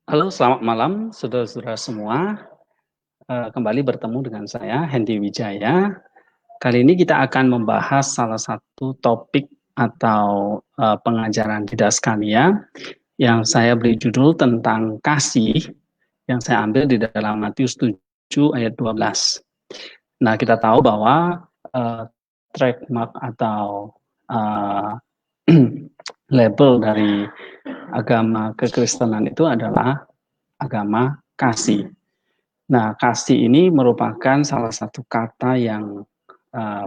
Halo, selamat malam saudara-saudara semua. Kembali bertemu dengan saya, Hendy Wijaya. Kali ini kita akan membahas salah satu topik atau pengajaran Didaskalia yang saya beri judul tentang kasih, yang saya ambil di dalam Matius 7 ayat 12. Nah, kita tahu bahwa trademark atau uh, label dari agama kekristenan itu adalah agama kasih. Nah, kasih ini merupakan salah satu kata yang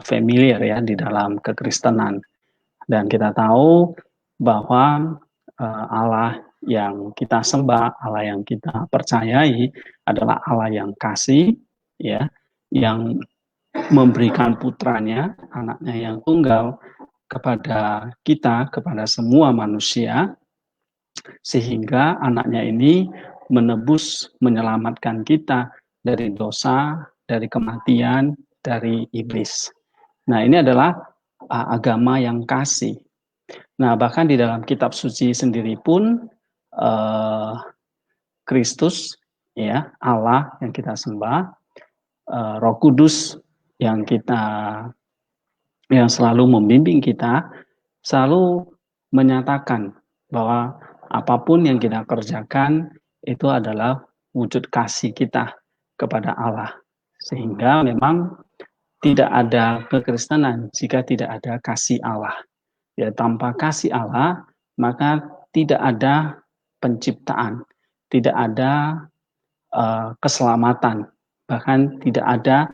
familiar ya di dalam kekristenan. Dan kita tahu bahwa Allah yang kita sembah, Allah yang kita percayai adalah Allah yang kasih, ya, yang memberikan putranya, anaknya yang tunggal kepada kita, kepada semua manusia, sehingga anaknya ini menebus, menyelamatkan kita dari dosa, dari kematian, dari iblis. Nah, ini adalah agama yang kasih. Nah, bahkan di dalam kitab suci sendiri pun Kristus, ya, Allah yang kita sembah, Roh Kudus yang selalu membimbing kita, selalu menyatakan bahwa apapun yang kita kerjakan itu adalah wujud kasih kita kepada Allah. Sehingga memang tidak ada kekristenan jika tidak ada kasih Allah. Ya, tanpa kasih Allah, maka tidak ada penciptaan, tidak ada keselamatan, bahkan tidak ada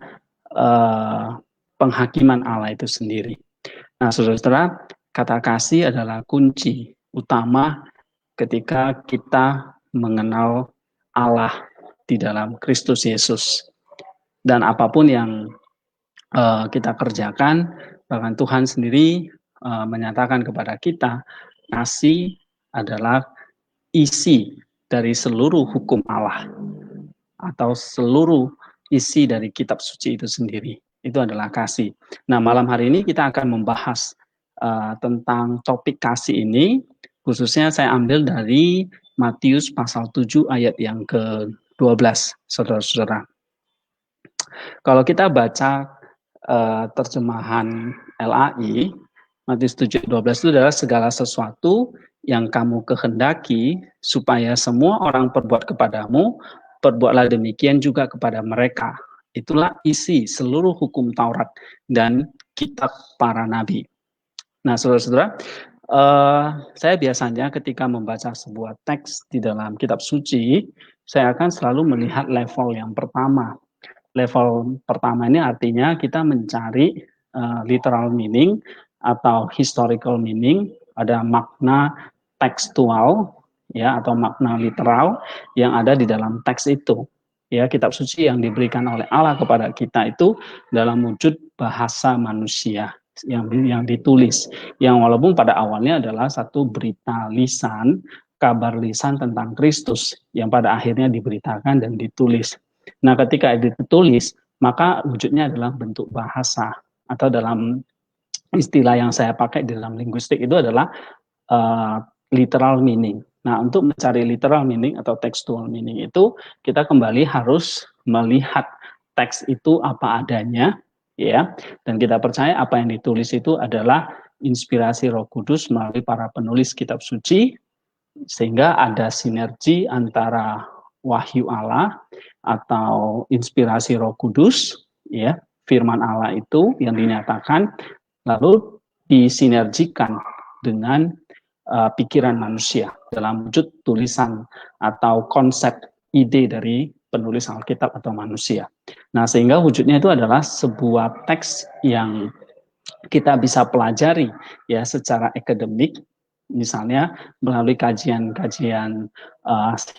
penghakiman Allah itu sendiri. Nah, saudara-saudara, kata kasih adalah kunci utama ketika kita mengenal Allah di dalam Kristus Yesus. Dan apapun yang kita kerjakan, bahkan Tuhan sendiri menyatakan kepada kita, kasih adalah isi dari seluruh hukum Allah atau seluruh isi dari kitab suci itu sendiri. Itu adalah kasih. Nah, malam hari ini kita akan membahas tentang topik kasih ini, khususnya saya ambil dari Matius pasal 7 ayat yang ke-12, saudara-saudara. Kalau kita baca terjemahan LAI, Matius 7:12 itu adalah segala sesuatu yang kamu kehendaki supaya semua orang perbuat kepadamu, perbuatlah demikian juga kepada mereka. Itulah isi seluruh hukum Taurat dan kitab para nabi. Nah, saudara-saudara, saya biasanya ketika membaca sebuah teks di dalam kitab suci, saya akan selalu melihat level yang pertama. Level pertama ini artinya kita mencari literal meaning atau historical meaning, ada makna tekstual ya atau makna literal yang ada di dalam teks itu. Ya, kitab suci yang diberikan oleh Allah kepada kita itu dalam wujud bahasa manusia yang ditulis, yang walaupun pada awalnya adalah satu berita lisan, kabar lisan tentang Kristus yang pada akhirnya diberitakan dan ditulis. Nah, ketika ditulis, maka wujudnya adalah bentuk bahasa, atau dalam istilah yang saya pakai di dalam linguistik itu adalah literal meaning. Nah, untuk mencari literal meaning atau textual meaning itu, kita kembali harus melihat teks itu apa adanya, ya, dan kita percaya apa yang ditulis itu adalah inspirasi Roh Kudus melalui para penulis kitab suci, sehingga ada sinergi antara wahyu Allah atau inspirasi Roh Kudus, ya, firman Allah itu yang dinyatakan lalu disinergikan dengan pikiran manusia dalam wujud tulisan atau konsep ide dari penulis Alkitab atau manusia. Nah, sehingga wujudnya itu adalah sebuah teks yang kita bisa pelajari ya secara akademik, misalnya melalui kajian-kajian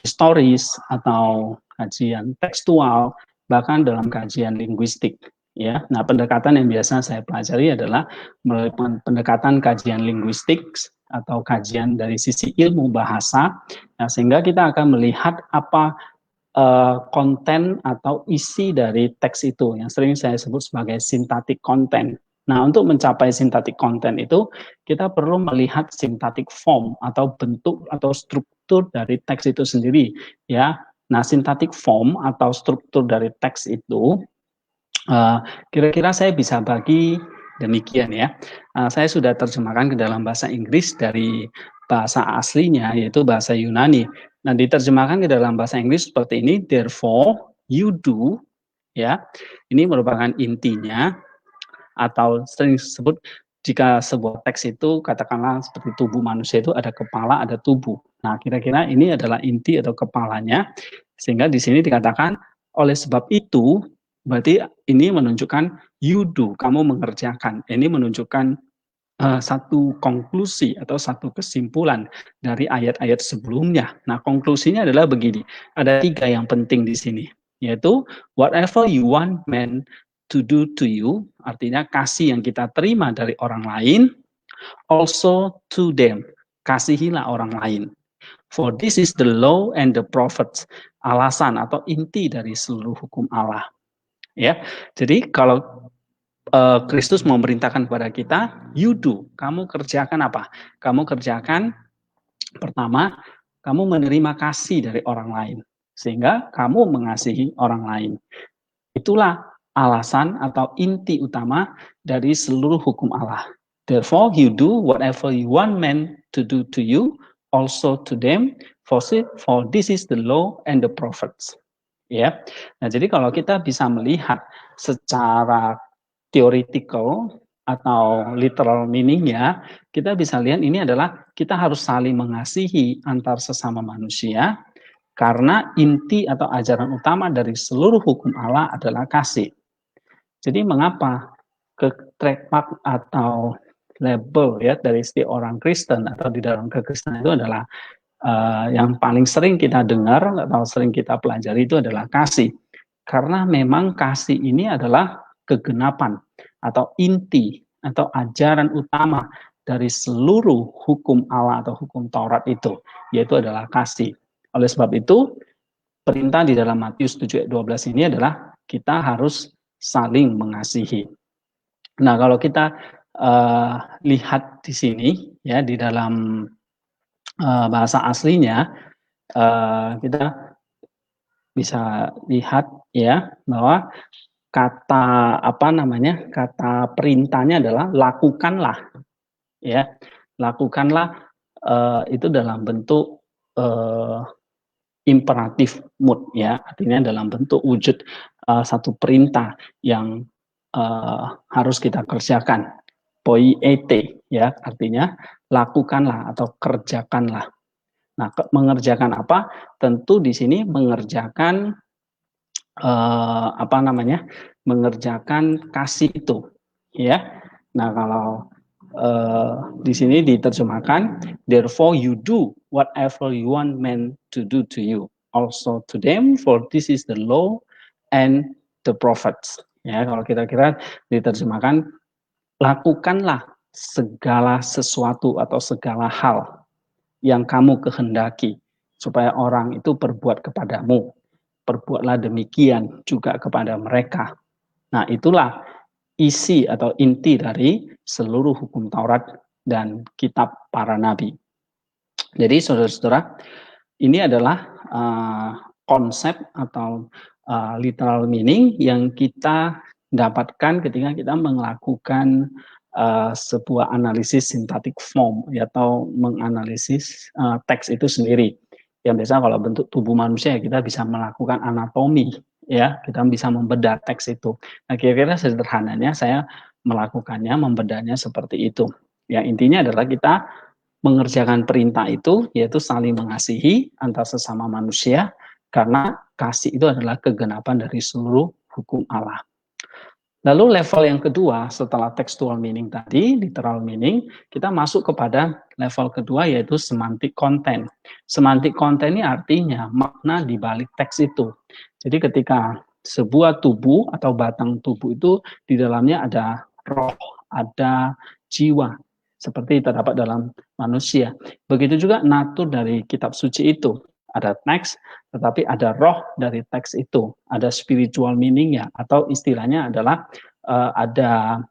historis atau kajian tekstual, bahkan dalam kajian linguistik. Ya, nah pendekatan yang biasa saya pelajari adalah melalui pendekatan kajian linguistik atau kajian dari sisi ilmu bahasa, nah, sehingga kita akan melihat apa konten atau isi dari teks itu yang sering saya sebut sebagai sintaktik konten. Nah, untuk mencapai sintaktik konten itu kita perlu melihat sintaktik form atau bentuk atau struktur dari teks itu sendiri, ya. Nah, syntactic form atau struktur dari teks itu kira-kira saya bisa bagi demikian ya. Saya sudah terjemahkan ke dalam bahasa Inggris dari bahasa aslinya yaitu bahasa Yunani. Nah, diterjemahkan ke dalam bahasa Inggris seperti ini, therefore you do, ya. Ini merupakan intinya atau sering disebut jika sebuah teks itu katakanlah seperti tubuh manusia itu ada kepala, ada tubuh. Nah, kira-kira ini adalah inti atau kepalanya sehingga di sini dikatakan oleh sebab itu berarti ini menunjukkan you do, kamu mengerjakan. Ini menunjukkan satu konklusi atau satu kesimpulan dari ayat-ayat sebelumnya. Nah, konklusinya adalah begini. Ada 3 yang penting di sini, yaitu whatever you want men to do to you, artinya kasih yang kita terima dari orang lain, also to them, kasihilah orang lain. For this is the law and the prophets, alasan atau inti dari seluruh hukum Allah. Ya, jadi kalau Kristus memerintahkan kepada kita, you do, kamu kerjakan apa? Kamu kerjakan pertama, kamu menerima kasih dari orang lain, sehingga kamu mengasihi orang lain. Itulah alasan atau inti utama dari seluruh hukum Allah. Therefore, you do whatever you want men to do to you, also to them, for this is the law and the prophets. Ya, nah jadi kalau kita bisa melihat secara theoretical atau literal meaning-nya, kita bisa lihat ini adalah kita harus saling mengasihi antar sesama manusia karena inti atau ajaran utama dari seluruh hukum Allah adalah kasih. Jadi mengapa trademark atau label ya dari setiap orang Kristen atau di dalam kekristenan itu adalah yang paling sering kita dengar atau sering kita pelajari itu adalah kasih. Karena memang kasih ini adalah kegenapan atau inti atau ajaran utama dari seluruh hukum Allah atau hukum Taurat itu, yaitu adalah kasih. Oleh sebab itu, perintah di dalam Matius 7:12 ini adalah kita harus saling mengasihi. Nah, kalau kita lihat di sini ya di dalam bahasa aslinya, kita bisa lihat ya bahwa kata kata perintahnya adalah lakukanlah, ya, lakukanlah itu dalam bentuk imperatif mood ya, artinya dalam bentuk wujud satu perintah yang harus kita kerjakan, poiete ya, artinya lakukanlah atau kerjakanlah. Nah, mengerjakan apa? Tentu di sini mengerjakan mengerjakan kasih itu, ya. Nah, kalau di sini diterjemahkan, therefore you do whatever you want men to do to you, also to them, for this is the law and the prophets. Ya, kalau kira-kira diterjemahkan, lakukanlah segala sesuatu atau segala hal yang kamu kehendaki supaya orang itu berbuat kepadamu. Perbuatlah demikian juga kepada mereka. Nah, itulah isi atau inti dari seluruh hukum Taurat dan kitab para nabi. Jadi saudara-saudara, ini adalah konsep atau literal meaning yang kita dapatkan ketika kita melakukan sebuah analisis synthetic form atau menganalisis teks itu sendiri. Yang biasa kalau bentuk tubuh manusia kita bisa melakukan anatomi, ya, kita bisa membedah teks itu. Nah, kira-kira sederhananya saya melakukannya, membedahnya seperti itu. Yang intinya adalah kita mengerjakan perintah itu, yaitu saling mengasihi antar sesama manusia, karena kasih itu adalah kegenapan dari seluruh hukum Allah. Lalu level yang kedua setelah textual meaning tadi, literal meaning, kita masuk kepada level kedua yaitu semantic content. Semantic content ini artinya makna di balik teks itu. Jadi ketika sebuah tubuh atau batang tubuh itu di dalamnya ada roh, ada jiwa, seperti terdapat dalam manusia. Begitu juga natur dari kitab suci itu. Ada teks, tetapi ada roh dari teks itu, ada spiritual meaning-nya, atau istilahnya adalah ada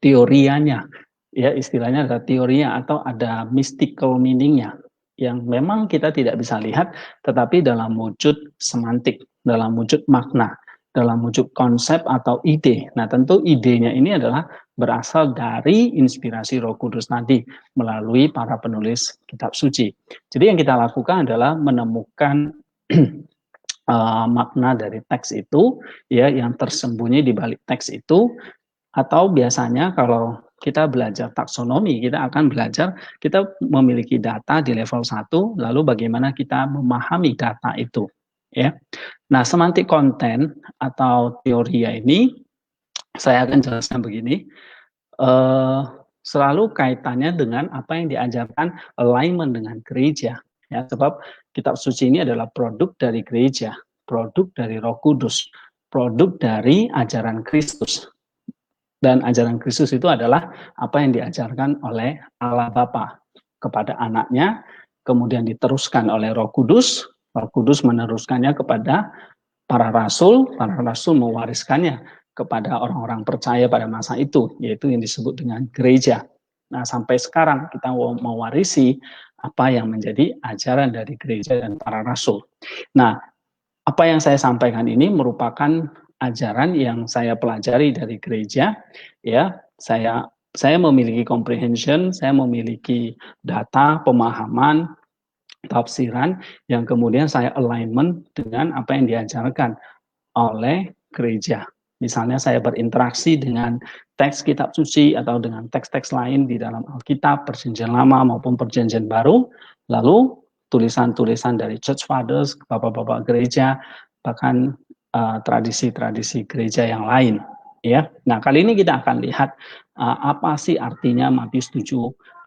teorianya, ya istilahnya ada teorinya atau ada mystical meaning-nya, yang memang kita tidak bisa lihat, tetapi dalam wujud semantik, dalam wujud makna, dalam wujud konsep atau ide. Nah, tentu idenya ini adalah berasal dari inspirasi Roh Kudus tadi melalui para penulis kitab suci. Jadi yang kita lakukan adalah menemukan makna dari teks itu, ya, yang tersembunyi di balik teks itu. Atau biasanya kalau kita belajar taksonomi, kita akan belajar, kita memiliki data di level 1, lalu bagaimana kita memahami data itu. Ya. Nah, semantik konten atau teoria ini, saya akan jelaskan begini, selalu kaitannya dengan apa yang diajarkan alignment dengan gereja. Ya, sebab kitab suci ini adalah produk dari gereja, produk dari Roh Kudus, produk dari ajaran Kristus. Dan ajaran Kristus itu adalah apa yang diajarkan oleh Allah Bapa kepada anaknya, kemudian diteruskan oleh Roh Kudus meneruskannya kepada para rasul mewariskannya kepada orang-orang percaya pada masa itu, yaitu yang disebut dengan gereja. Nah, sampai sekarang kita mewarisi apa yang menjadi ajaran dari gereja dan para rasul. Nah, apa yang saya sampaikan ini merupakan ajaran yang saya pelajari dari gereja, ya. Saya memiliki comprehension, saya memiliki data, pemahaman, tafsiran yang kemudian saya alignment dengan apa yang diajarkan oleh gereja. Misalnya saya berinteraksi dengan teks kitab suci atau dengan teks-teks lain di dalam Alkitab, Perjanjian Lama maupun Perjanjian Baru, lalu tulisan-tulisan dari Church Fathers, bapak-bapak gereja, bahkan tradisi-tradisi gereja yang lain. Ya, nah kali ini kita akan lihat apa sih artinya Matius 7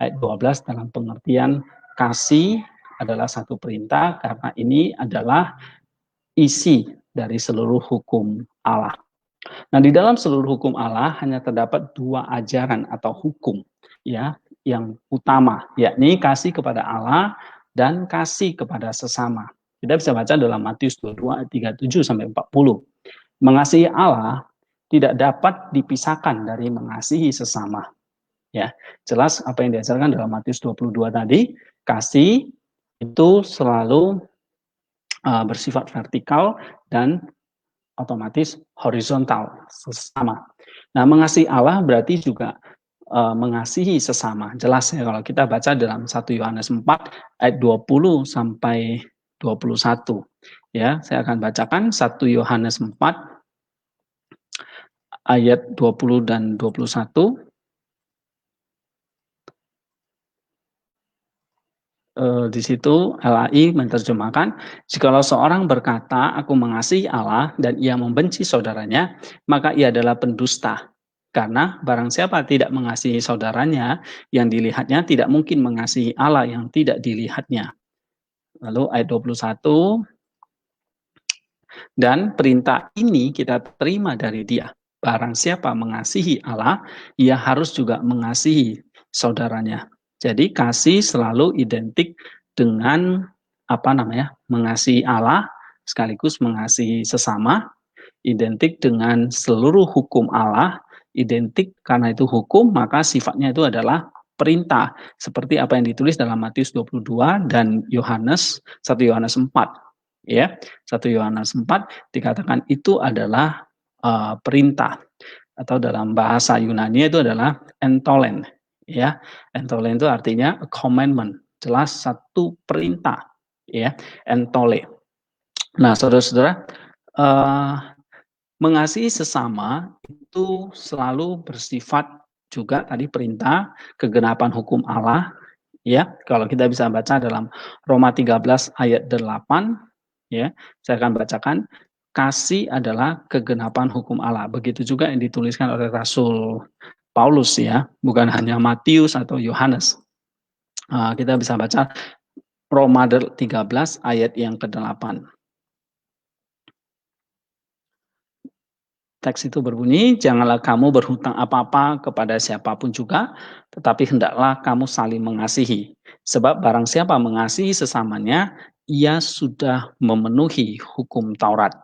ayat 12 dalam pengertian kasih adalah satu perintah, karena ini adalah isi dari seluruh hukum Allah. Nah, di dalam seluruh hukum Allah hanya terdapat dua ajaran atau hukum, ya, yang utama, yakni kasih kepada Allah dan kasih kepada sesama. Kita bisa baca dalam Matius 22 ayat 37 sampai 40. Mengasihi Allah tidak dapat dipisahkan dari mengasihi sesama. Ya, jelas apa yang diajarkan dalam Matius 22 tadi, kasih itu selalu bersifat vertikal dan otomatis horizontal, sesama. Nah, mengasihi Allah berarti juga mengasihi sesama. Jelas ya kalau kita baca dalam 1 Yohanes 4 ayat 20 sampai 21. Ya, saya akan bacakan 1 Yohanes 4 ayat 20 dan 21. Di situ LAI menerjemahkan, jikalau seorang berkata, aku mengasihi Allah dan ia membenci saudaranya, maka ia adalah pendusta. Karena barang siapa tidak mengasihi saudaranya, yang dilihatnya tidak mungkin mengasihi Allah yang tidak dilihatnya. Lalu ayat 21, dan perintah ini kita terima dari dia. Barang siapa mengasihi Allah, ia harus juga mengasihi saudaranya. Jadi kasih selalu identik dengan mengasihi Allah sekaligus mengasihi sesama, identik dengan seluruh hukum Allah, identik karena itu hukum maka sifatnya itu adalah perintah seperti apa yang ditulis dalam Matius 22 dan 1 Yohanes 4. Ya, 1 Yohanes 4 dikatakan itu adalah perintah, atau dalam bahasa Yunani itu adalah entolen. Ya, entolen itu artinya a commandment, jelas satu perintah, ya, entole. Nah, saudara-saudara, mengasihi sesama itu selalu bersifat juga tadi perintah, kegenapan hukum Allah, ya. Kalau kita bisa baca dalam Roma 13 ayat 8, ya, saya akan bacakan, kasih adalah kegenapan hukum Allah. Begitu juga yang dituliskan oleh Rasul Paulus, ya, bukan hanya Matius atau Yohanes. Kita bisa baca Roma 13 ayat yang ke-8. Teks itu berbunyi, janganlah kamu berhutang apa-apa kepada siapapun juga, tetapi hendaklah kamu saling mengasihi. Sebab barang siapa mengasihi sesamanya, ia sudah memenuhi hukum Taurat.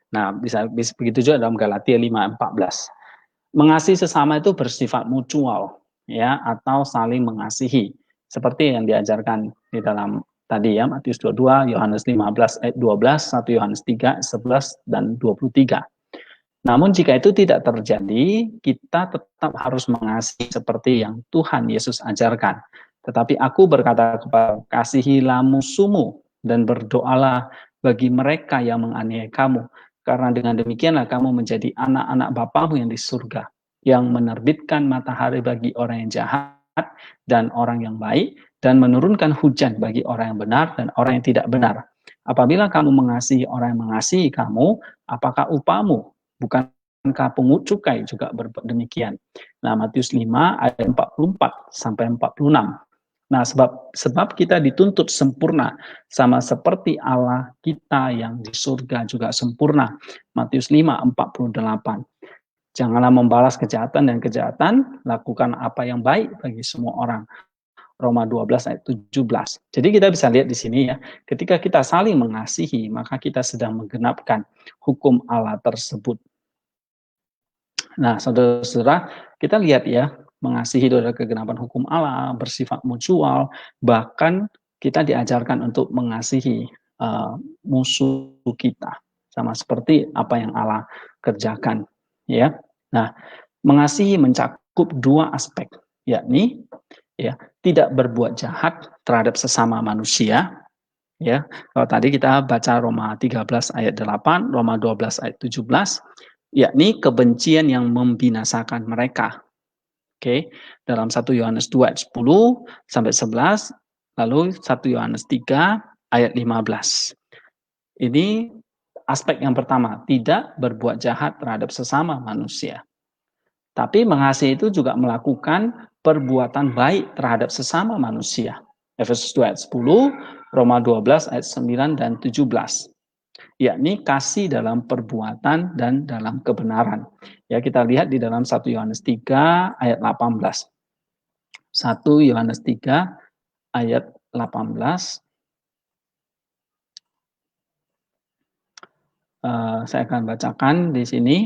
Nah, bisa begitu juga dalam Galatia 5:14. Mengasihi sesama itu bersifat mutual, ya, atau saling mengasihi. seperti yang diajarkan di dalam tadi ya, Matius 22, Yohanes 15 ayat 12, 1 Yohanes 3, 11, dan 23. Namun jika itu tidak terjadi, kita tetap harus mengasihi seperti yang Tuhan Yesus ajarkan. Tetapi aku berkata kepada kasihilah musuhmu dan berdoalah bagi mereka yang menganiaya kamu. Karena dengan demikianlah kamu menjadi anak-anak Bapamu yang di surga, yang menerbitkan matahari bagi orang yang jahat dan orang yang baik, dan menurunkan hujan bagi orang yang benar dan orang yang tidak benar. Apabila kamu mengasihi orang yang mengasihi kamu, apakah upahmu? Bukankah pungut cukai juga berbuat demikian? Nah, Matius 5 ayat 44 sampai 46. Nah, sebab kita dituntut sempurna sama seperti Allah kita yang di surga juga sempurna. Matius 5:48. Janganlah membalas kejahatan dan kejahatan, lakukan apa yang baik bagi semua orang. Roma 12 ayat 17. Jadi kita bisa lihat di sini ya, ketika kita saling mengasihi, maka kita sedang menggenapkan hukum Allah tersebut. Nah, saudara-saudara, kita lihat ya, mengasihi itu adalah kegenapan hukum Allah, bersifat mutual, bahkan kita diajarkan untuk mengasihi musuh kita, sama seperti apa yang Allah kerjakan. Ya, nah, mengasihi mencakup dua aspek, yakni ya tidak berbuat jahat terhadap sesama manusia. Ya, kalau tadi kita baca Roma 13 ayat 8, Roma 12 ayat 17, yakni kebencian yang membinasakan mereka. Oke, dalam 1 Yohanes 2 ayat 10 sampai 11, lalu 1 Yohanes 3 ayat 15. Ini aspek yang pertama, tidak berbuat jahat terhadap sesama manusia. Tapi mengasihi itu juga melakukan perbuatan baik terhadap sesama manusia. Efesus 2 ayat 10, Roma 12 ayat 9 dan 17. Yakni kasih dalam perbuatan dan dalam kebenaran. Ya, kita lihat di dalam 1 Yohanes 3 ayat 18. 1 Yohanes 3 ayat 18. Saya akan bacakan di sini.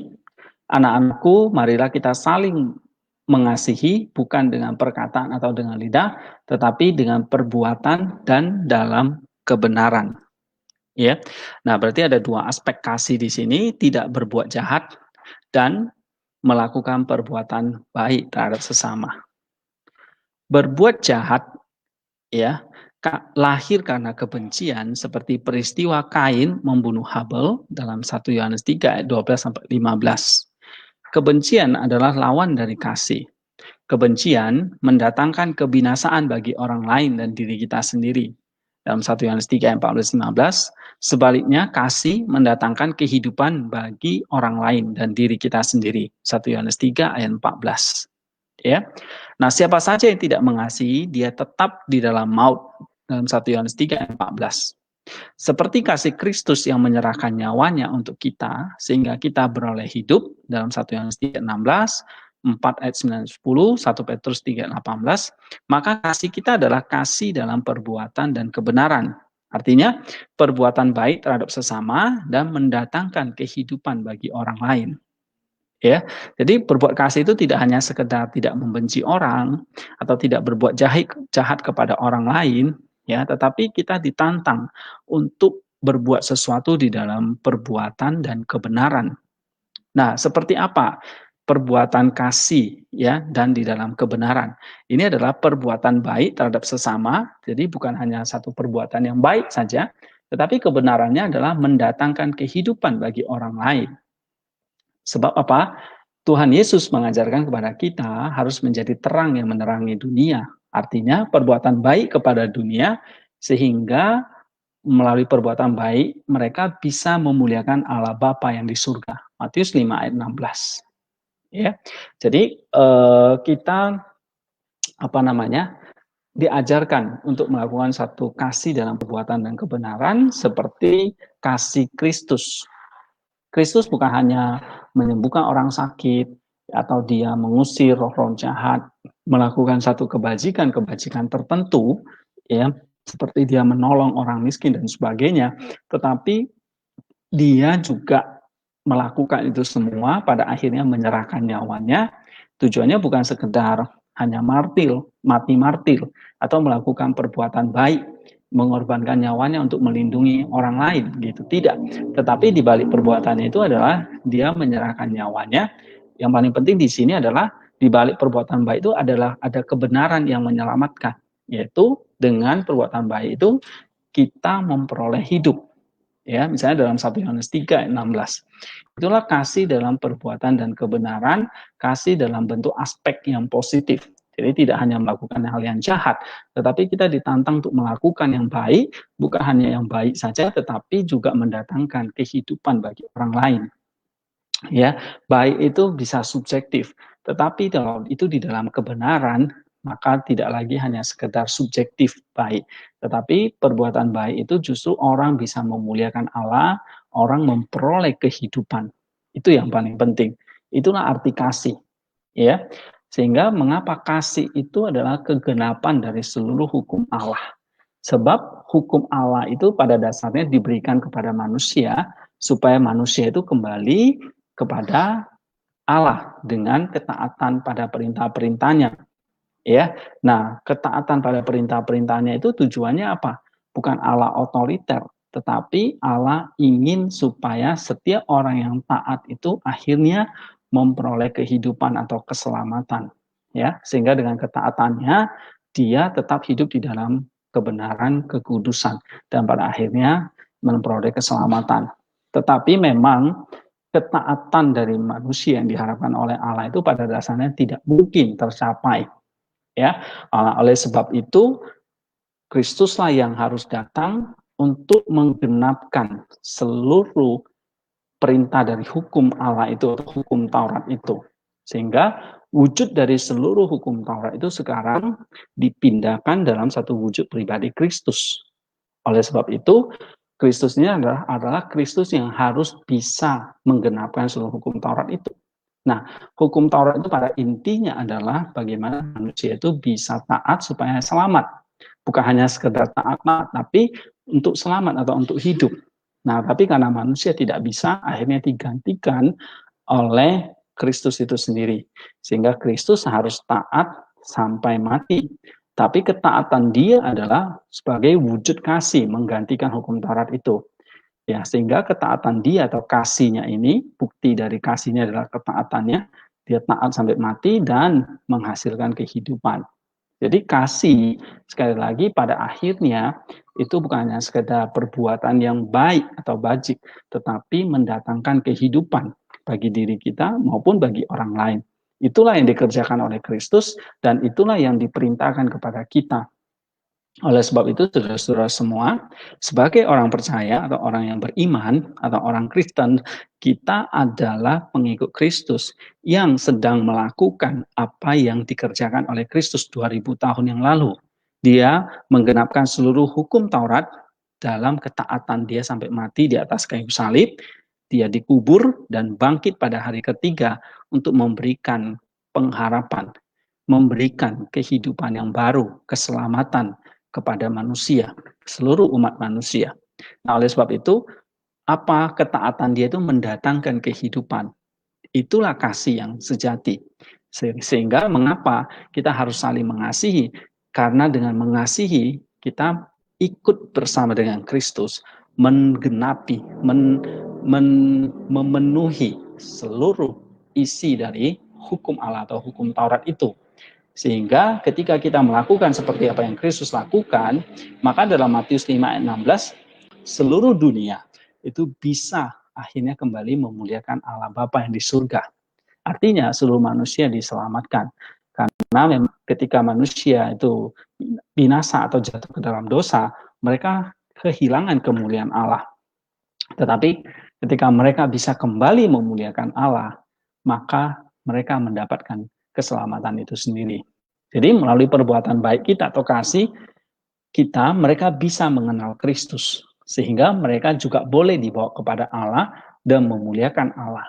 Anak-anakku, marilah kita saling mengasihi, bukan dengan perkataan atau dengan lidah, tetapi dengan perbuatan dan dalam kebenaran. Ya, nah berarti ada dua aspek kasih di sini, tidak berbuat jahat dan melakukan perbuatan baik terhadap sesama. Berbuat jahat, ya, lahir karena kebencian seperti peristiwa Kain membunuh Habel dalam 1 Yohanes 3 ayat 12 sampai 15. Kebencian adalah lawan dari kasih. Kebencian mendatangkan kebinasaan bagi orang lain dan diri kita sendiri. Dalam 1 Yohanes 3 ayat 14-15, sebaliknya kasih mendatangkan kehidupan bagi orang lain dan diri kita sendiri. 1 Yohanes 3 ayat 14. Ya. Nah, siapa saja yang tidak mengasihi, dia tetap di dalam maut. Dalam 1 Yohanes 3 ayat 14. Seperti kasih Kristus yang menyerahkan nyawanya untuk kita, sehingga kita beroleh hidup, dalam 1 Yohanes 3:16, 4 ayat 9-10, 1 Petrus 3:18, maka kasih kita adalah kasih dalam perbuatan dan kebenaran. Artinya, perbuatan baik terhadap sesama dan mendatangkan kehidupan bagi orang lain. Ya, jadi berbuat kasih itu tidak hanya sekedar tidak membenci orang atau tidak berbuat jahat kepada orang lain, ya, tetapi kita ditantang untuk berbuat sesuatu di dalam perbuatan dan kebenaran. Nah, seperti apa perbuatan kasih ya dan di dalam kebenaran? Ini adalah perbuatan baik terhadap sesama, jadi bukan hanya satu perbuatan yang baik saja, tetapi kebenarannya adalah mendatangkan kehidupan bagi orang lain. Sebab apa? Tuhan Yesus mengajarkan kepada kita harus menjadi terang yang menerangi dunia. Artinya perbuatan baik kepada dunia sehingga melalui perbuatan baik mereka bisa memuliakan Allah Bapa yang di surga. Matius 5 ayat 16. Ya. Jadi kita diajarkan untuk melakukan satu kasih dalam perbuatan dan kebenaran seperti kasih Kristus. Kristus bukan hanya menyembuhkan orang sakit atau dia mengusir roh-roh jahat, melakukan satu kebajikan tertentu, ya, seperti dia menolong orang miskin dan sebagainya, tetapi dia juga melakukan itu semua pada akhirnya menyerahkan nyawanya. Tujuannya bukan sekedar hanya mati martir, atau melakukan perbuatan baik, mengorbankan nyawanya untuk melindungi orang lain, gitu. Tidak. Tetapi di balik perbuatannya itu adalah dia menyerahkan nyawanya. Yang paling penting di sini adalah di balik perbuatan baik itu adalah ada kebenaran yang menyelamatkan, yaitu dengan perbuatan baik itu kita memperoleh hidup. Ya, misalnya dalam 1 Yohanes 3 ayat 16. Itulah kasih dalam perbuatan dan kebenaran, kasih dalam bentuk aspek yang positif. Jadi tidak hanya melakukan hal yang jahat, tetapi kita ditantang untuk melakukan yang baik, bukan hanya yang baik saja, tetapi juga mendatangkan kehidupan bagi orang lain. Ya, baik itu bisa subjektif, tetapi kalau itu di dalam kebenaran, maka tidak lagi hanya sekedar subjektif baik, tetapi perbuatan baik itu justru orang bisa memuliakan Allah, orang memperoleh kehidupan. Itu yang paling penting. Itulah arti kasih, ya. Sehingga mengapa kasih itu adalah kegenapan dari seluruh hukum Allah. Sebab hukum Allah itu pada dasarnya diberikan kepada manusia supaya manusia itu kembali kepada Allah dengan ketaatan pada perintah-perintahnya. Ya, nah ketaatan pada perintah-perintahnya itu tujuannya apa? Bukan Allah otoriter, tetapi Allah ingin supaya setiap orang yang taat itu akhirnya memperoleh kehidupan atau keselamatan. Ya, sehingga dengan ketaatannya dia tetap hidup di dalam kebenaran, kekudusan, dan pada akhirnya memperoleh keselamatan. Tetapi memang ketaatan dari manusia yang diharapkan oleh Allah itu pada dasarnya tidak mungkin tercapai, ya. Oleh sebab itu Kristuslah yang harus datang untuk menggenapkan seluruh perintah dari hukum Allah itu atau hukum Taurat itu, sehingga wujud dari seluruh hukum Taurat itu sekarang dipindahkan dalam satu wujud pribadi Kristus. Oleh sebab itu Kristus ini adalah Kristus yang harus bisa menggenapkan seluruh hukum Taurat itu. Nah, hukum Taurat itu pada intinya adalah bagaimana manusia itu bisa taat supaya selamat. Bukan hanya sekedar taat, tapi untuk selamat atau untuk hidup. Nah, tapi karena manusia tidak bisa, akhirnya digantikan oleh Kristus itu sendiri. Sehingga Kristus harus taat sampai mati. Tapi ketaatan dia adalah sebagai wujud kasih menggantikan hukum Taurat itu. Ya, sehingga ketaatan dia atau kasihnya ini, bukti dari kasihnya adalah ketaatannya, dia taat sampai mati dan menghasilkan kehidupan. Jadi kasih, sekali lagi pada akhirnya, itu bukan hanya sekedar perbuatan yang baik atau bajik, tetapi mendatangkan kehidupan bagi diri kita maupun bagi orang lain. Itulah yang dikerjakan oleh Kristus dan itulah yang diperintahkan kepada kita. Oleh sebab itu, saudara-saudara semua, sebagai orang percaya atau orang yang beriman atau orang Kristen, kita adalah pengikut Kristus yang sedang melakukan apa yang dikerjakan oleh Kristus 2000 tahun yang lalu. Dia menggenapkan seluruh hukum Taurat dalam ketaatan dia sampai mati di atas kayu salib. Dia dikubur dan bangkit pada hari ketiga untuk memberikan pengharapan, memberikan kehidupan yang baru, keselamatan kepada manusia, seluruh umat manusia. Nah, oleh sebab itu, apa ketaatan dia itu mendatangkan kehidupan. Itulah kasih yang sejati. Sehingga mengapa kita harus saling mengasihi? Karena dengan mengasihi, kita ikut bersama dengan Kristus, menggenapi, memenuhi seluruh isi dari hukum Allah atau hukum Taurat itu. Sehingga ketika kita melakukan seperti apa yang Kristus lakukan, maka dalam Matius 5 ayat 16, seluruh dunia itu bisa akhirnya kembali memuliakan Allah Bapa yang di surga. Artinya seluruh manusia diselamatkan. Karena ketika manusia itu binasa atau jatuh ke dalam dosa, mereka kehilangan kemuliaan Allah. Tetapi ketika mereka bisa kembali memuliakan Allah, maka mereka mendapatkan keselamatan itu sendiri. Jadi melalui perbuatan baik kita atau kasih kita, mereka bisa mengenal Kristus. Sehingga mereka juga boleh dibawa kepada Allah dan memuliakan Allah.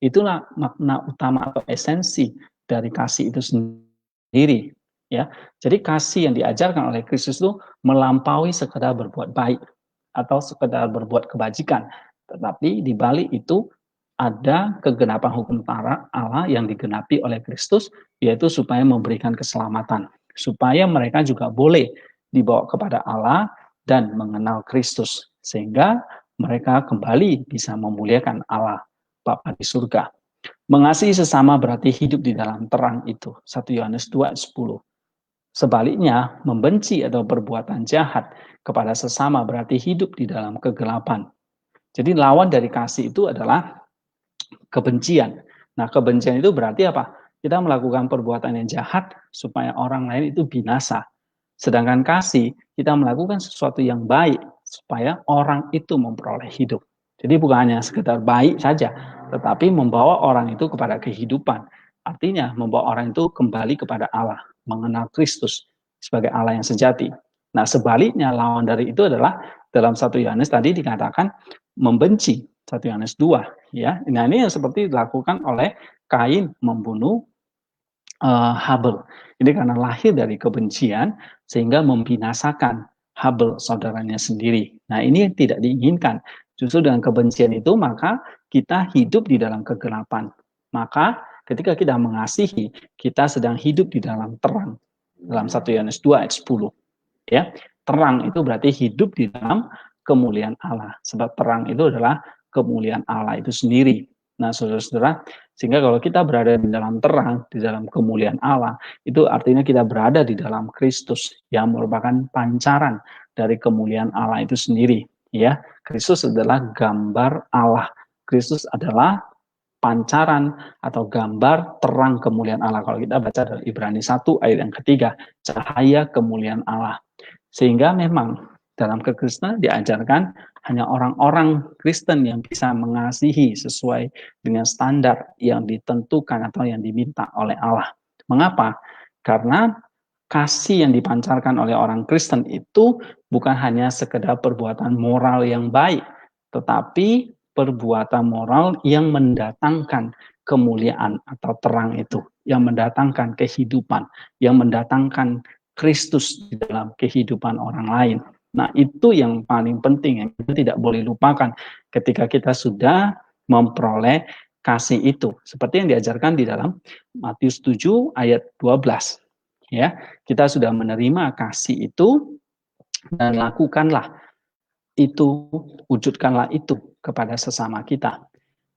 Itulah makna utama atau esensi dari kasih itu sendiri. Ya, jadi kasih yang diajarkan oleh Kristus itu melampaui sekedar berbuat baik atau sekedar berbuat kebajikan. Tetapi di balik itu ada kegenapan hukum Taurat Allah yang digenapi oleh Kristus, yaitu supaya memberikan keselamatan, supaya mereka juga boleh dibawa kepada Allah dan mengenal Kristus, sehingga mereka kembali bisa memuliakan Allah Bapa di surga. Mengasihi sesama berarti hidup di dalam terang itu. 1 Yohanes 2:10. Sebaliknya, membenci atau perbuatan jahat kepada sesama berarti hidup di dalam kegelapan. Jadi lawan dari kasih itu adalah kebencian. Nah, kebencian itu berarti apa? Kita melakukan perbuatan yang jahat supaya orang lain itu binasa. Sedangkan kasih, kita melakukan sesuatu yang baik supaya orang itu memperoleh hidup. Jadi bukan hanya sekedar baik saja, tetapi membawa orang itu kepada kehidupan. Artinya membawa orang itu kembali kepada Allah, mengenal Kristus sebagai Allah yang sejati. Nah, sebaliknya lawan dari itu adalah dalam 1 Yohanes tadi dikatakan membenci, 1 Yohanes 2, ya. Nah, ini yang seperti dilakukan oleh Kain membunuh Habel. Ini karena lahir dari kebencian sehingga membinasakan Habel saudaranya sendiri. Nah, ini tidak diinginkan. Justru dengan kebencian itu maka kita hidup di dalam kegelapan. Maka ketika kita mengasihi, kita sedang hidup di dalam terang. Dalam 1 Yohanes 2 ayat 10. Ya, terang itu berarti hidup di dalam kemuliaan Allah. Sebab terang itu adalah kemuliaan Allah itu sendiri. Nah, saudara-saudara, sehingga kalau kita berada di dalam terang, di dalam kemuliaan Allah, itu artinya kita berada di dalam Kristus yang merupakan pancaran dari kemuliaan Allah itu sendiri. Ya, Kristus adalah gambar Allah. Kristus adalah pancaran atau gambar terang kemuliaan Allah. Kalau kita baca dari Ibrani 1 ayat yang ketiga, cahaya kemuliaan Allah. Sehingga memang dalam kekristenan diajarkan hanya orang-orang Kristen yang bisa mengasihi sesuai dengan standar yang ditentukan atau yang diminta oleh Allah. Mengapa? Karena kasih yang dipancarkan oleh orang Kristen itu bukan hanya sekedar perbuatan moral yang baik, tetapi perbuatan moral yang mendatangkan kemuliaan atau terang itu, yang mendatangkan kehidupan, yang mendatangkan Kristus di dalam kehidupan orang lain. Nah, itu yang paling penting yang kita tidak boleh lupakan ketika kita sudah memperoleh kasih itu. Seperti yang diajarkan di dalam Matius 7 ayat 12. Ya, kita sudah menerima kasih itu dan lakukanlah itu, wujudkanlah itu kepada sesama kita.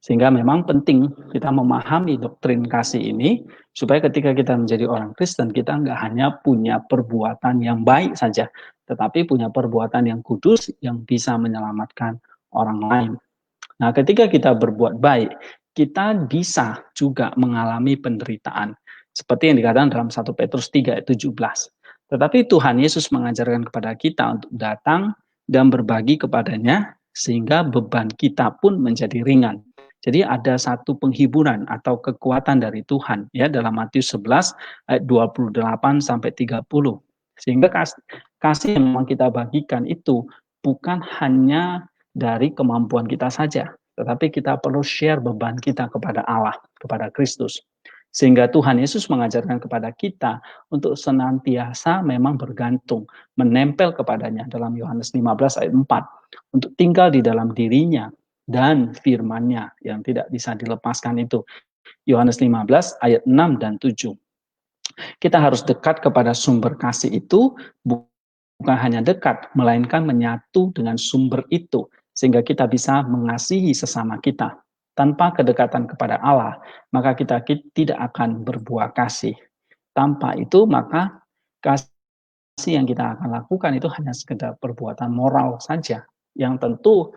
Sehingga memang penting kita memahami doktrin kasih ini, supaya ketika kita menjadi orang Kristen, kita nggak hanya punya perbuatan yang baik saja, tetapi punya perbuatan yang kudus yang bisa menyelamatkan orang lain. Nah, ketika kita berbuat baik, kita bisa juga mengalami penderitaan. Seperti yang dikatakan dalam 1 Petrus 3 ayat 17. Tetapi Tuhan Yesus mengajarkan kepada kita untuk datang dan berbagi kepadanya, sehingga beban kita pun menjadi ringan. Jadi ada satu penghiburan atau kekuatan dari Tuhan ya dalam Matius 11 ayat 28 sampai 30. Sehingga kasih yang memang kita bagikan itu bukan hanya dari kemampuan kita saja, tetapi kita perlu share beban kita kepada Allah, kepada Kristus. Sehingga Tuhan Yesus mengajarkan kepada kita untuk senantiasa memang bergantung, menempel kepadanya dalam Yohanes 15 ayat 4, untuk tinggal di dalam dirinya dan firman-Nya yang tidak bisa dilepaskan itu. Yohanes 15 ayat 6 dan 7. Kita harus dekat kepada sumber kasih itu, bukan hanya dekat, melainkan menyatu dengan sumber itu, sehingga kita bisa mengasihi sesama kita. Tanpa kedekatan kepada Allah, maka kita tidak akan berbuah kasih. Tanpa itu, maka kasih yang kita akan lakukan itu hanya sekedar perbuatan moral saja, yang tentu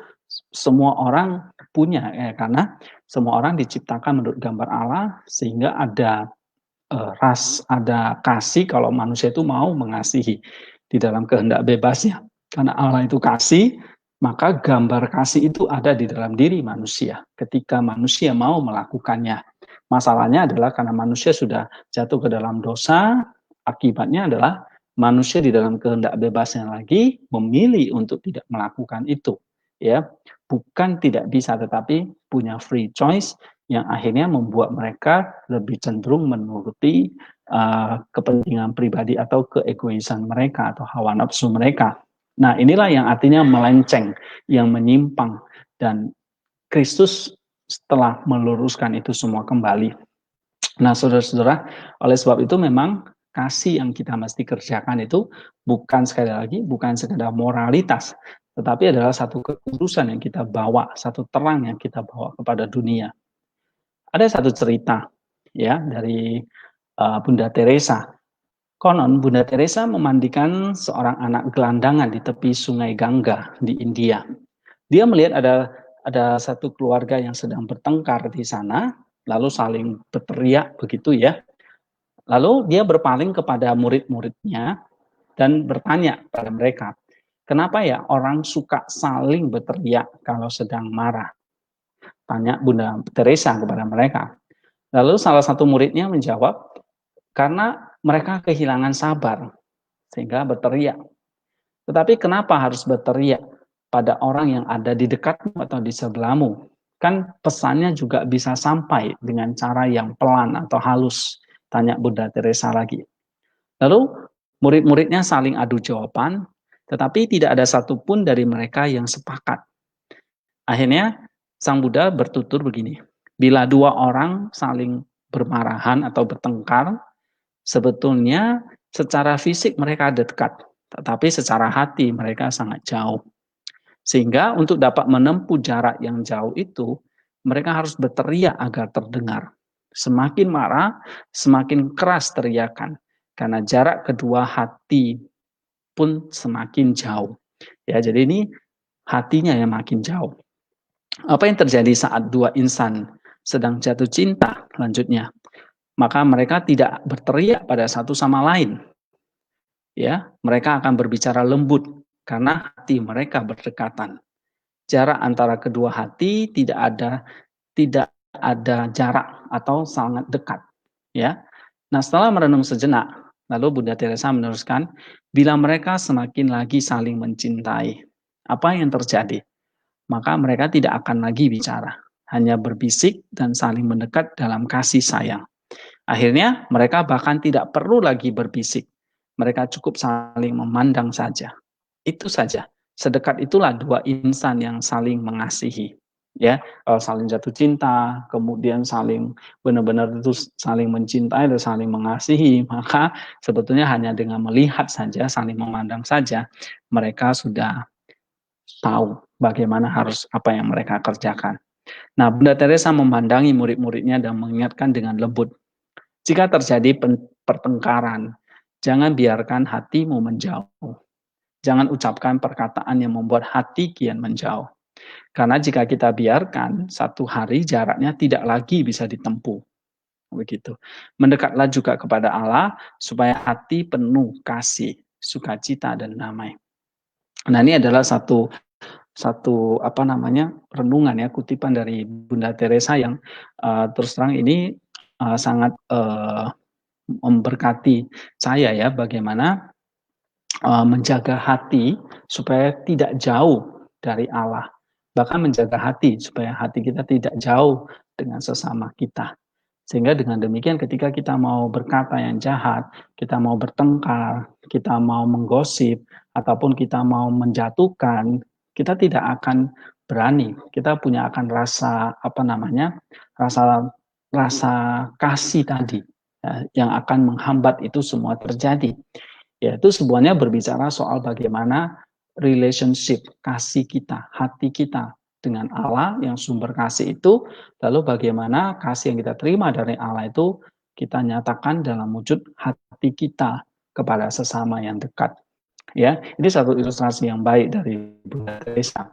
semua orang punya, ya, karena semua orang diciptakan menurut gambar Allah, sehingga ada ada kasih kalau manusia itu mau mengasihi di dalam kehendak bebasnya. Karena Allah itu kasih, maka gambar kasih itu ada di dalam diri manusia ketika manusia mau melakukannya. Masalahnya adalah karena manusia sudah jatuh ke dalam dosa, akibatnya adalah manusia di dalam kehendak bebasnya lagi memilih untuk tidak melakukan itu. Ya, bukan tidak bisa, tetapi punya free choice yang akhirnya membuat mereka lebih cenderung menuruti kepentingan pribadi atau keegoisan mereka atau hawa nafsu mereka. Nah, inilah yang artinya melenceng, yang menyimpang, dan Kristus setelah meluruskan itu semua kembali, Nah, saudara-saudara, oleh sebab itu memang kasih yang kita mesti kerjakan itu bukan sekali lagi, bukan sekedar moralitas, tetapi adalah satu kekudusan yang kita bawa, satu terang yang kita bawa kepada dunia. Ada satu cerita ya dari Bunda Teresa. Konon Bunda Teresa memandikan seorang anak gelandangan di tepi Sungai Gangga di India. Dia melihat ada satu keluarga yang sedang bertengkar di sana, lalu saling berteriak begitu ya. Lalu dia berpaling kepada murid-muridnya dan bertanya pada mereka, kenapa ya orang suka saling berteriak kalau sedang marah? Tanya Bunda Teresa kepada mereka. Lalu salah satu muridnya menjawab, karena mereka kehilangan sabar sehingga berteriak. Tetapi kenapa harus berteriak pada orang yang ada di dekatmu atau di sebelahmu? Kan pesannya juga bisa sampai dengan cara yang pelan atau halus, tanya Bunda Teresa lagi. Lalu murid-muridnya saling adu jawaban, tetapi tidak ada satupun dari mereka yang sepakat. Akhirnya Sang Buddha bertutur begini, bila dua orang saling bermarahan atau bertengkar, sebetulnya secara fisik mereka dekat, tetapi secara hati mereka sangat jauh. Sehingga untuk dapat menempuh jarak yang jauh itu, mereka harus berteriak agar terdengar. Semakin marah, semakin keras teriakan, karena jarak kedua hati pun semakin jauh. Ya, jadi ini hatinya yang makin jauh. Apa yang terjadi saat dua insan sedang jatuh cinta? Lanjutnya, maka mereka tidak berteriak pada satu sama lain. Ya, mereka akan berbicara lembut karena hati mereka berdekatan. Jarak antara kedua hati tidak ada jarak atau sangat dekat. Ya. Nah, setelah merenung sejenak, lalu Bunda Teresa meneruskan, bila mereka semakin lagi saling mencintai, apa yang terjadi? Maka mereka tidak akan lagi bicara, hanya berbisik dan saling mendekat dalam kasih sayang. Akhirnya mereka bahkan tidak perlu lagi berbisik. Mereka cukup saling memandang saja. Itu saja. Sedekat itulah dua insan yang saling mengasihi. Ya, saling jatuh cinta, kemudian saling benar-benar itu saling mencintai dan saling mengasihi, maka sebetulnya hanya dengan melihat saja, saling memandang saja, mereka sudah tahu bagaimana harus apa yang mereka kerjakan. Nah, Bunda Teresa memandangi murid-muridnya dan mengingatkan dengan lembut, jika terjadi pertengkaran, jangan biarkan hatimu menjauh. Jangan ucapkan perkataan yang membuat hati kian menjauh. Karena jika kita biarkan, satu hari jaraknya tidak lagi bisa ditempuh. Begitu. Mendekatlah juga kepada Allah supaya hati penuh kasih, sukacita dan damai. Nah, ini adalah satu renungan ya, kutipan dari Bunda Teresa yang terus terang ini sangat memberkati saya ya, bagaimana menjaga hati supaya tidak jauh dari Allah. Bahkan menjaga hati supaya hati kita tidak jauh dengan sesama kita. Sehingga dengan demikian ketika kita mau berkata yang jahat, kita mau bertengkar, kita mau menggosip, ataupun kita mau menjatuhkan, kita tidak akan berani. Kita punya akan rasa rasa kasih tadi ya, yang akan menghambat itu semua terjadi. Yaitu semuanya berbicara soal bagaimana relationship, kasih kita, hati kita dengan Allah yang sumber kasih itu, lalu bagaimana kasih yang kita terima dari Allah itu kita nyatakan dalam wujud hati kita kepada sesama yang dekat. Ya, ini satu ilustrasi yang baik dari Bunda Teresa.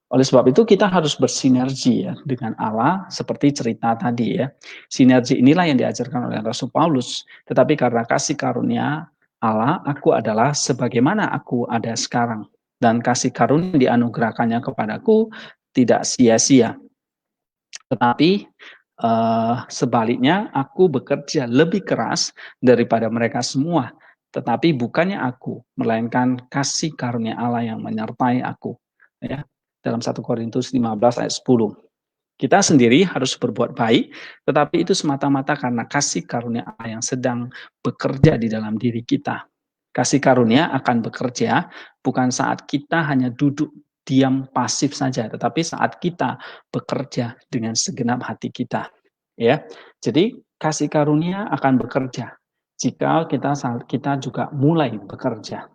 Oleh sebab itu kita harus bersinergi ya dengan Allah seperti cerita tadi ya. Sinergi inilah yang diajarkan oleh Rasul Paulus. Tetapi karena kasih karunia Allah, aku adalah sebagaimana aku ada sekarang. Dan kasih karunia dianugerahkannya kepadaku tidak sia-sia. Tetapi sebaliknya aku bekerja lebih keras daripada mereka semua. Tetapi bukannya aku, melainkan kasih karunia Allah yang menyertai aku. Ya, dalam 1 Korintus 15 ayat 10. Kita sendiri harus berbuat baik, tetapi itu semata-mata karena kasih karunia Allah yang sedang bekerja di dalam diri kita. Kasih karunia akan bekerja bukan saat kita hanya duduk diam pasif saja, tetapi saat kita bekerja dengan segenap hati kita. Ya, jadi kasih karunia akan bekerja jika kita juga mulai bekerja.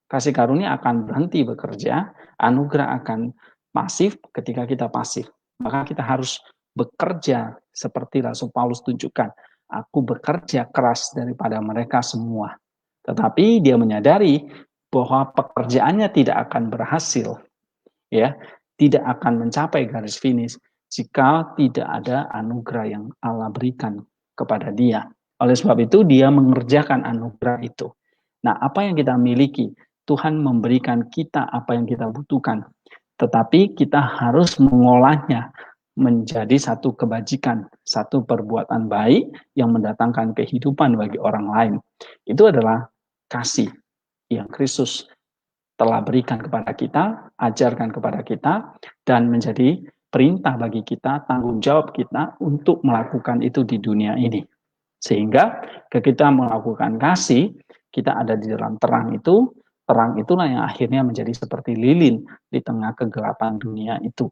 Kasih karunia akan berhenti bekerja, anugerah akan pasif ketika kita pasif. Maka kita harus bekerja seperti Rasul Paulus tunjukkan. Aku bekerja keras daripada mereka semua. Tetapi dia menyadari bahwa pekerjaannya tidak akan berhasil, ya, tidak akan mencapai garis finish jika tidak ada anugerah yang Allah berikan kepada dia. Oleh sebab itu dia mengerjakan anugerah itu. Nah, apa yang kita miliki? Tuhan memberikan kita apa yang kita butuhkan, tetapi kita harus mengolahnya menjadi satu kebajikan, satu perbuatan baik yang mendatangkan kehidupan bagi orang lain. Itu adalah kasih yang Kristus telah berikan kepada kita, ajarkan kepada kita, dan menjadi perintah bagi kita, tanggung jawab kita untuk melakukan itu di dunia ini. Sehingga ketika kita melakukan kasih, kita ada di dalam terang itu, terang itulah yang akhirnya menjadi seperti lilin di tengah kegelapan dunia itu.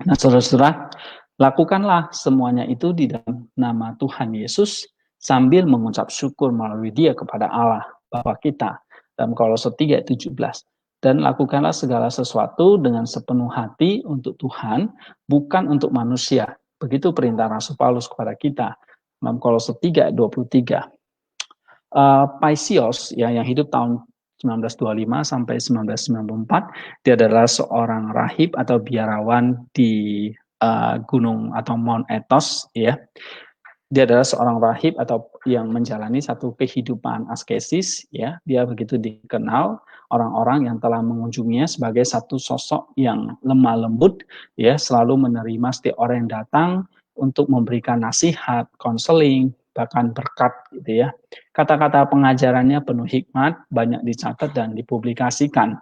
Nah, saudara-saudara, lakukanlah semuanya itu di dalam nama Tuhan Yesus sambil mengucap syukur melalui Dia kepada Allah Bapa kita. Dalam Kolose 3:17. Dan lakukanlah segala sesuatu dengan sepenuh hati untuk Tuhan, bukan untuk manusia. Begitu perintah Rasul Paulus kepada kita. Dalam Kolose 3:23. Paisios ya, yang hidup tahun 1925 sampai 1994, dia adalah seorang rahib atau biarawan di gunung atau Mount Athos, ya. Dia adalah seorang rahib atau yang menjalani satu kehidupan askesis, ya. Dia begitu dikenal orang-orang yang telah mengunjunginya sebagai satu sosok yang lemah lembut, ya, selalu menerima setiap orang yang datang untuk memberikan nasihat, konseling, bahkan berkat, gitu ya. Kata-kata pengajarannya penuh hikmat, banyak dicatat dan dipublikasikan.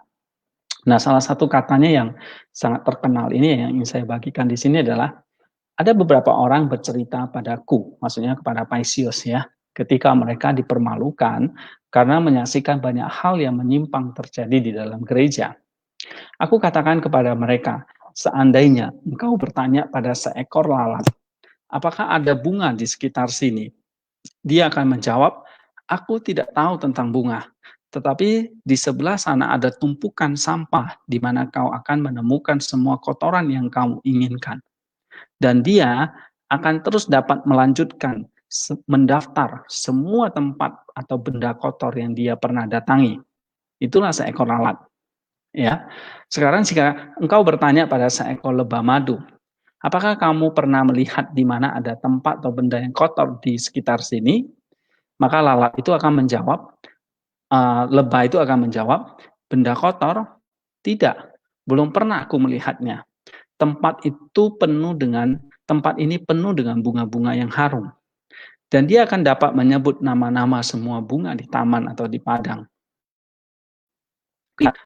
Nah, salah satu katanya yang sangat terkenal ini yang ingin saya bagikan di sini adalah, ada beberapa orang bercerita padaku, maksudnya kepada Paisios ya, ketika mereka dipermalukan karena menyaksikan banyak hal yang menyimpang terjadi di dalam gereja. Aku katakan kepada mereka, seandainya engkau bertanya pada seekor lalat, apakah ada bunga di sekitar sini? Dia akan menjawab, aku tidak tahu tentang bunga, tetapi di sebelah sana ada tumpukan sampah di mana kau akan menemukan semua kotoran yang kamu inginkan. Dan dia akan terus dapat melanjutkan mendaftar semua tempat atau benda kotor yang dia pernah datangi. Itulah seekor lalat. Ya. Sekarang jika engkau bertanya pada seekor lebah madu, apakah kamu pernah melihat di mana ada tempat atau benda yang kotor di sekitar sini? Maka lalat itu akan menjawab, lebah itu akan menjawab, benda kotor? Tidak, belum pernah aku melihatnya. Tempat ini penuh dengan bunga-bunga yang harum. Dan dia akan dapat menyebut nama-nama semua bunga di taman atau di padang.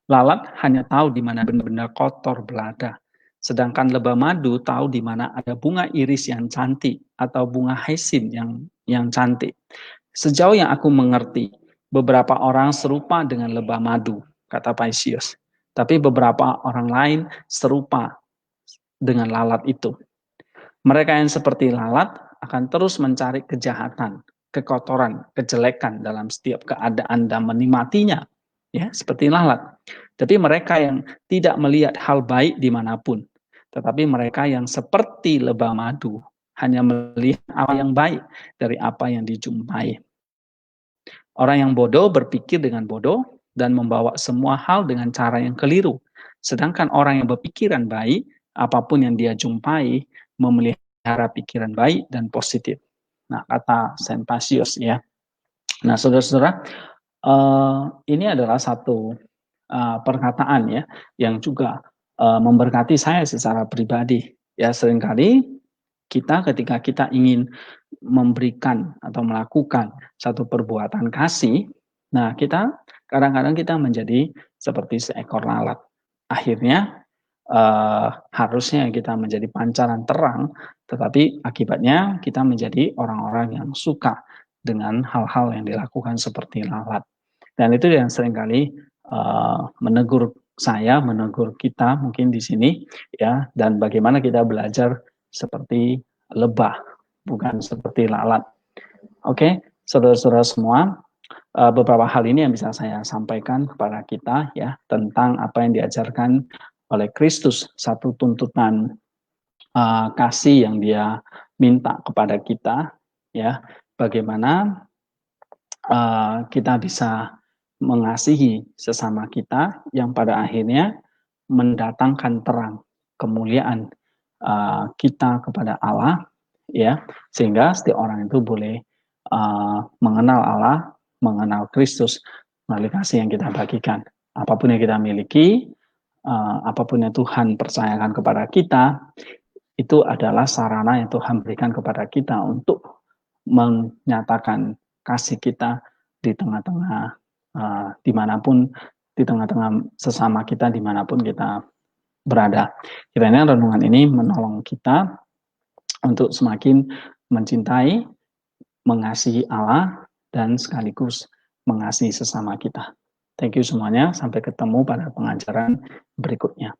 Lalat hanya tahu di mana benda-benda kotor berada. Sedangkan lebah madu tahu di mana ada bunga iris yang cantik atau bunga hyasin yang cantik. Sejauh yang aku mengerti, beberapa orang serupa dengan lebah madu, kata Paisios. Tapi beberapa orang lain serupa dengan lalat itu. Mereka yang seperti lalat akan terus mencari kejahatan, kekotoran, kejelekan dalam setiap keadaan dan menikmatinya, ya, seperti lalat. Tapi mereka yang tidak melihat hal baik dimanapun, tetapi mereka yang seperti lebah madu hanya melihat apa yang baik dari apa yang dijumpai. Orang yang bodoh berpikir dengan bodoh dan membawa semua hal dengan cara yang keliru. Sedangkan orang yang berpikiran baik, apapun yang dia jumpai, memelihara pikiran baik dan positif. Nah, kata Saint Paisios ya. Nah, saudara-saudara, ini adalah satu perkataan ya yang juga memberkati saya secara pribadi. Ya, seringkali kita ketika kita ingin memberikan atau melakukan satu perbuatan kasih, nah kita kadang-kadang kita menjadi seperti seekor lalat. Akhirnya harusnya kita menjadi pancaran terang, tetapi akibatnya kita menjadi orang-orang yang suka dengan hal-hal yang dilakukan seperti lalat. Dan itu yang seringkali menegur saya, menegur kita mungkin di sini ya, dan bagaimana kita belajar seperti lebah bukan seperti lalat. Oke, saudara-saudara semua, beberapa hal ini yang bisa saya sampaikan kepada kita ya tentang apa yang diajarkan oleh Kristus, satu tuntutan kasih yang dia minta kepada kita ya, bagaimana kita bisa mengasihi sesama kita yang pada akhirnya mendatangkan terang kemuliaan kita kepada Allah ya, sehingga setiap orang itu boleh mengenal Allah, mengenal Kristus melalui kasih yang kita bagikan. Apapun yang kita miliki, apapun yang Tuhan percayakan kepada kita, itu adalah sarana yang Tuhan berikan kepada kita untuk menyatakan kasih kita di tengah-tengah dimanapun, di tengah-tengah sesama kita dimanapun kita berada. Kiranya renungan ini menolong kita untuk semakin mencintai, mengasihi Allah, dan sekaligus mengasihi sesama kita. Thank you semuanya, sampai ketemu pada pengajaran berikutnya.